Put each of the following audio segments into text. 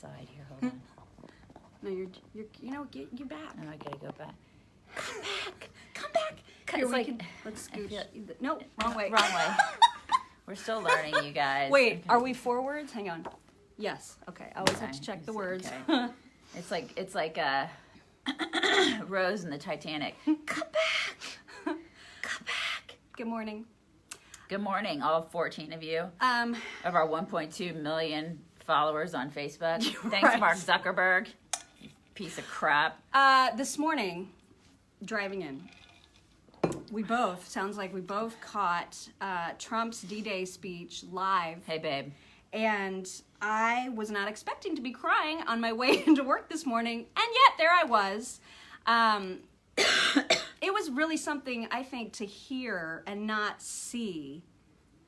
side here. Hold on. No, you're back. No, I gotta go back. Come back. It's like, Let's scooch. No, wrong way. Wrong way. We're still learning, you guys. Wait, Okay. are we forwards? Hang on. Yes. Okay. I always have to check the words. Okay. It's like Rose in the Titanic. Come back. Come back. Good morning. Good morning, all 14 of you of our 1.2 million followers on Facebook. Thanks, right. Mark Zuckerberg. You piece of crap. This morning, driving in, we both caught Trump's D-Day speech live. Hey, babe. And I was not expecting to be crying on my way into work this morning, and yet there I was. It was really something, I think, to hear and not see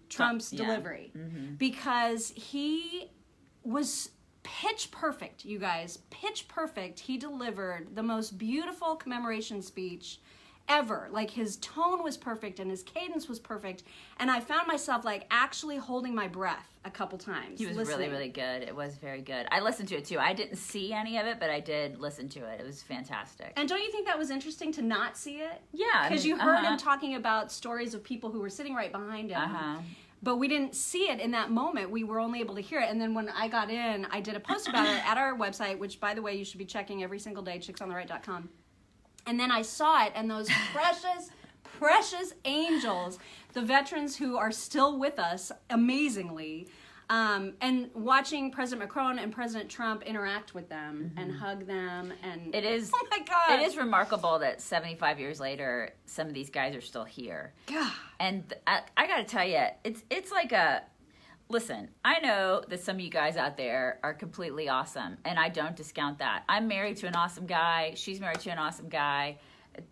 Trump's delivery. Mm-hmm. Because he was pitch perfect, you guys. Pitch perfect. He delivered the most beautiful commemoration speech ever. Like, his tone was perfect and his cadence was perfect, and I found myself like actually holding my breath a couple times. He was really, really good. It was very good. I listened to it too. I didn't see any of it, but I did listen to it. It was fantastic. And don't you think that was interesting to not see it? Yeah. Because you heard him talking about stories of people who were sitting right behind him. But we didn't see it in that moment. We were only able to hear it. And then when I got in, I did a post about it at our website, which, by the way, you should be checking every single day, chicksontheright.com. And then I saw it, and those precious, precious angels, the veterans who are still with us, amazingly, and watching President Macron and President Trump interact with them and hug them, and it is. Oh my God! It is remarkable that 75 years later, some of these guys are still here. God. And I got to tell you, it's like a. Listen, I know that some of you guys out there are completely awesome, and I don't discount that. I'm married to an awesome guy. She's married to an awesome guy.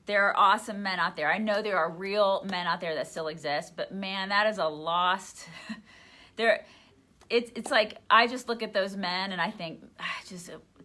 There are awesome men out there. I know there are real men out there that still exist, but man, that is a lost. It's like I just look at those men and I think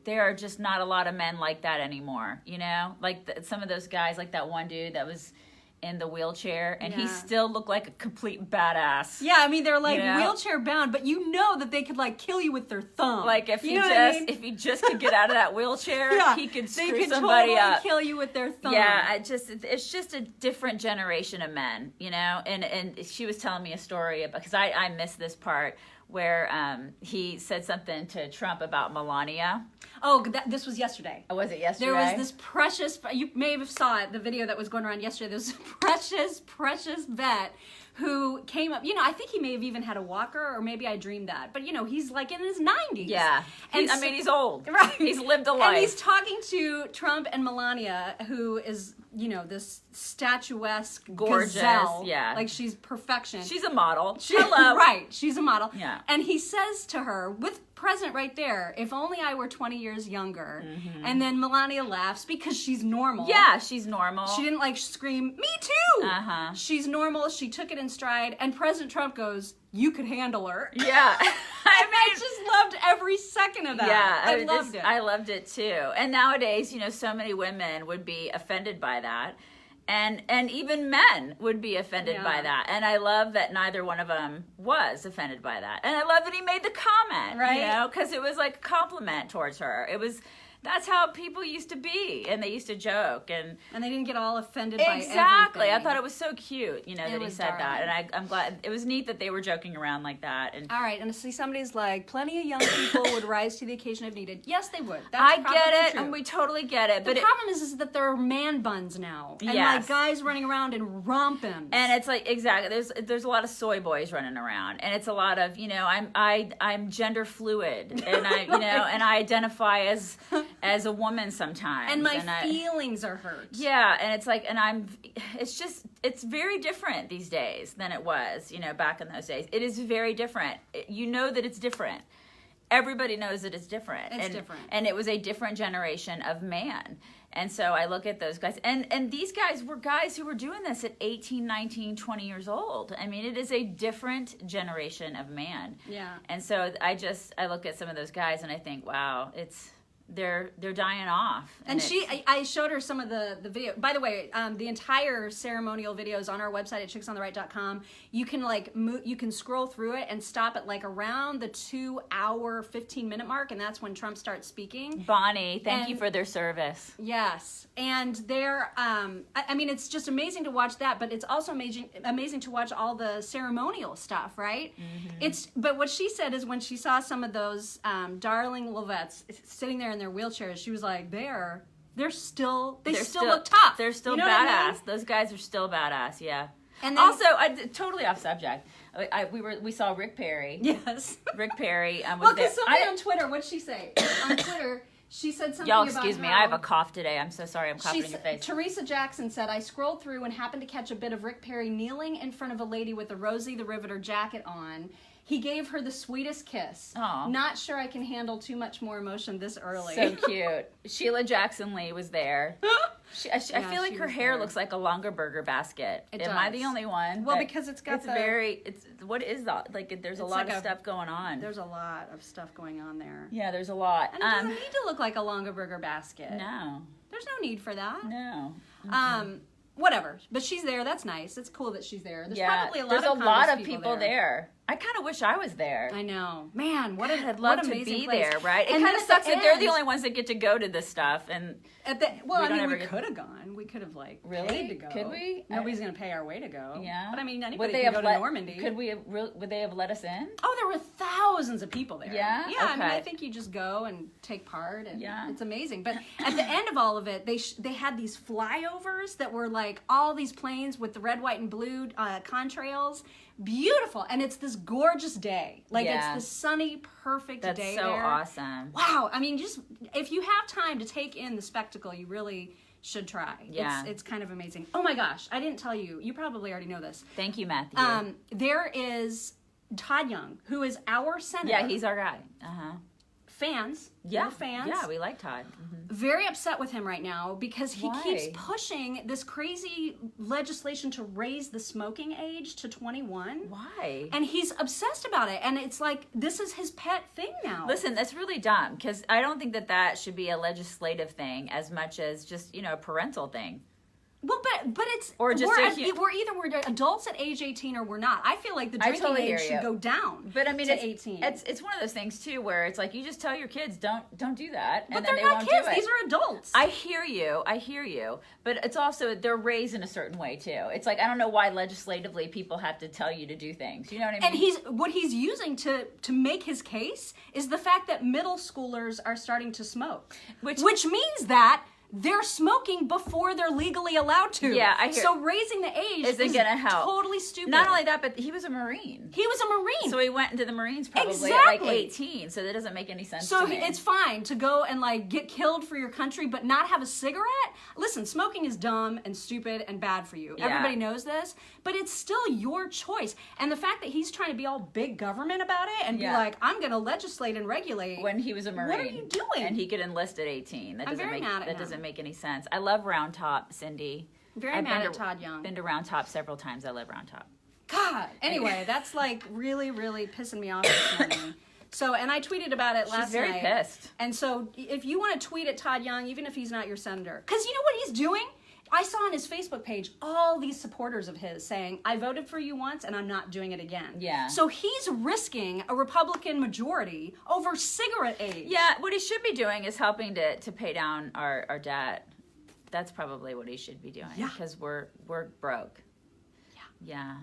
there are just not a lot of men like that anymore. You know, like some of those guys, like that one dude that was in the wheelchair, and he still looked like a complete badass. Yeah, I mean, they're like wheelchair bound, but you know that they could like kill you with their thumb. Like if if he just could get out of that wheelchair, he could screw somebody totally up. Kill you with their thumb. Yeah, it's just a different generation of men, you know. And she was telling me a story about, because I missed this part where he said something to Trump about Melania. Oh, this was yesterday. Oh, was it yesterday? There was this precious, you may have saw it, the video that was going around yesterday, this precious, precious vet who came up, you know, I think he may have even had a walker, or maybe I dreamed that, but you know, he's like in his 90s. Yeah. And I mean, he's old. Right. He's lived a life. And he's talking to Trump and Melania, who is, you know, this statuesque gorgeous gazelle. Yeah. Like, she's perfection. She's a model. Hello. Right. She's a model. Yeah. And he says to her, with President right there, if only I were 20 years younger. Mm-hmm. And then Melania laughs because she's normal. Yeah, she's normal. She didn't like scream, "Me too!" Uh-huh. She's normal. She took it in stride. And President Trump goes, "You could handle her." Yeah. I just loved every second of that. Yeah. I loved it. I loved it too. And nowadays, you know, so many women would be offended by that. And even men would be offended by that. And I love that neither one of them was offended by that. And I love that he made the comment, right? You know, because it was like a compliment towards her. It was, that's how people used to be, and they used to joke, and they didn't get all offended by exactly. everything. I thought it was so cute, you know, that he said that, and I'm glad. It was neat that they were joking around like that. And all right, and see, somebody's like, plenty of young people would rise to the occasion if needed. Yes, they would. That's I get it, true. and we totally get it. The But problem is that there are man buns now, and like guys running around in rompins. And it's like, exactly. There's a lot of soy boys running around, and it's a lot of, you know, I'm gender fluid, and I you know, and I identify as a woman sometimes, and my feelings are hurt. Yeah, and it's like, and it's very different these days than it was, you know, back in those days. It is very different. You know that it's different. Everybody knows that it's different. It's different. And it was a different generation of man. And so I look at those guys, and these guys were guys who were doing this at 18, 19, 20 years old. I mean, it is a different generation of man. Yeah. And so I look at some of those guys and I think, wow, they're dying off. And I showed her some of the video. By the way, the entire ceremonial video is on our website at chicksontheright.com. You can you can scroll through it and stop at like around the 2-hour 15-minute mark, and that's when Trump starts speaking. Bonnie, thank you for their service. Yes, and they're I mean, it's just amazing to watch that, but it's also amazing to watch all the ceremonial stuff, right? But what she said is when she saw some of those darling little vets sitting there in their wheelchairs, she was like, they still look tough. They're still you know badass. I mean? Those guys are still badass. Yeah. And then, also, totally off subject. We saw Rick Perry. Yes. Rick Perry. Well, because somebody on Twitter, what'd she say? On Twitter, she said something Y'all, about excuse me. how, I have a cough today. I'm so sorry. I'm coughing in your face. Teresa Jackson said, I scrolled through and happened to catch a bit of Rick Perry kneeling in front of a lady with a Rosie the Riveter jacket on. He gave her the sweetest kiss. Aww. Not sure I can handle too much more emotion this early. So cute. Sheila Jackson Lee was there. I feel like her hair looks like a Longaberger basket. Am I the only one? Well, because it's got what is that? Like, there's a lot of stuff going on. There's a lot of stuff going on there. Yeah, there's a lot. And it doesn't need to look like a Longaberger basket. No. There's no need for that. No. Whatever. But she's there. That's nice. It's cool that she's there. There's probably a lot of people there. I kind of wish I was there. I know. Man, I'd love to be there, right? It kind of sucks that they're the only ones that get to go to this stuff. And we could have gone. We could have paid to go. Could we? Nobody's going to pay our way to go. Yeah. But I mean, anybody can go to Normandy. Would they have let us in? Oh, there were thousands of people there. Yeah? Yeah, okay. I mean, I think you just go and take part, and it's amazing. But at the end of all of it, they had these flyovers that were like all these planes with the red, white, and blue contrails. Beautiful. And it's this gorgeous day. It's the sunny, perfect day there. That's so awesome. Wow. I mean, just if you have time to take in the spectacle, you really should try. Yeah. It's kind of amazing. Oh my gosh, I didn't tell you. You probably already know this. Thank you, Matthew. There is Todd Young, who is our senator. Yeah, he's our guy. Fans. Yeah. Fans. Yeah, we like Todd. Mm-hmm. Very upset with him right now because he keeps pushing this crazy legislation to raise the smoking age to 21. Why? And he's obsessed about it. And it's like, this is his pet thing now. Listen, that's really dumb because I don't think that should be a legislative thing as much as just, a parental thing. Well, but it's we're either adults at age 18 or we're not. I feel like the drinking age should go down. But I mean, to 18. It's one of those things too where it's like you just tell your kids don't do that, but and they're then they not won't kids. do it. These are adults. I hear you. But it's also they're raised in a certain way too. It's like I don't know why legislatively people have to tell you to do things. You know what I mean? And what he's using to make his case is the fact that middle schoolers are starting to smoke, which means that they're smoking before they're legally allowed to. Yeah, I hear. So raising the age isn't going to help. Totally stupid. Not only that, but he was a Marine. He was a Marine. So he went into the Marines probably at like 18. So that doesn't make any sense to me. So it's fine to go and get killed for your country, but not have a cigarette? Listen, smoking is dumb and stupid and bad for you. Yeah. Everybody knows this, but it's still your choice. And the fact that he's trying to be all big government about it and be like, I'm going to legislate and regulate. When he was a Marine. What are you doing? And he could enlist at 18. I'm very mad at him. That doesn't make any sense. I love Round Top, Cindy. Very mad at Todd Young. Been to Round Top several times. I love Round Top. God. Anyway, that's really, really pissing me off this morning. So, and I tweeted about it last night. She's very pissed. And so, if you want to tweet at Todd Young, even if he's not your senator, because you know what he's doing? I saw on his Facebook page all these supporters of his saying, I voted for you once and I'm not doing it again. Yeah. So he's risking a Republican majority over cigarette age. Yeah, what he should be doing is helping to pay down our debt. That's probably what he should be doing. Yeah. Because we're broke. Yeah.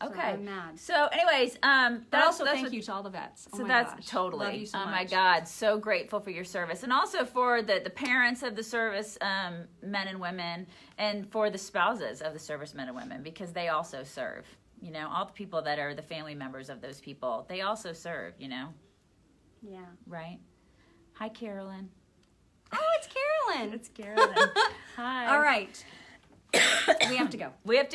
Okay. So I'm mad. So, anyways, but also thank you to all the vets. So totally. Love you so much. My God, so grateful for your service, and also for the parents of the service men and women, and for the spouses of the service men and women, because they also serve. All the people that are the family members of those people, they also serve. Yeah. Right. Hi, Carolyn. Oh, it's Carolyn. It's Carolyn. Hi. All right. We have to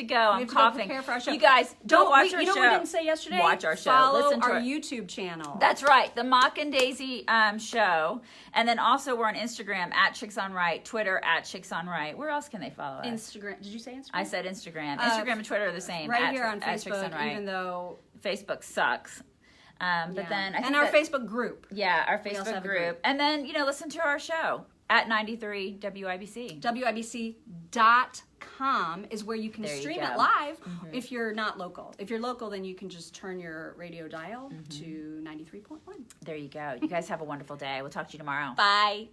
go. I'm coughing. Prepare for our show. You guys, don't watch our show. You know what we didn't say yesterday? Watch our show. Follow Listen to our YouTube channel. That's right. The Mock and Daisy show. And then also we're on Instagram at Chicks on Right, Twitter at Chicks on Right. Where else can they follow us? Instagram. Did you say Instagram? I said Instagram. Instagram and Twitter are the same. Right here on Facebook, even though Facebook sucks. But then I think our Facebook group. Yeah, our also Facebook have a group. group. And then, listen to our show at 93 WIBC. WIBC.com is where you can There you stream go. it live if you're not local. If you're local, then you can just turn your radio dial to 93.1. There you go. You guys have a wonderful day. We'll talk to you tomorrow. Bye.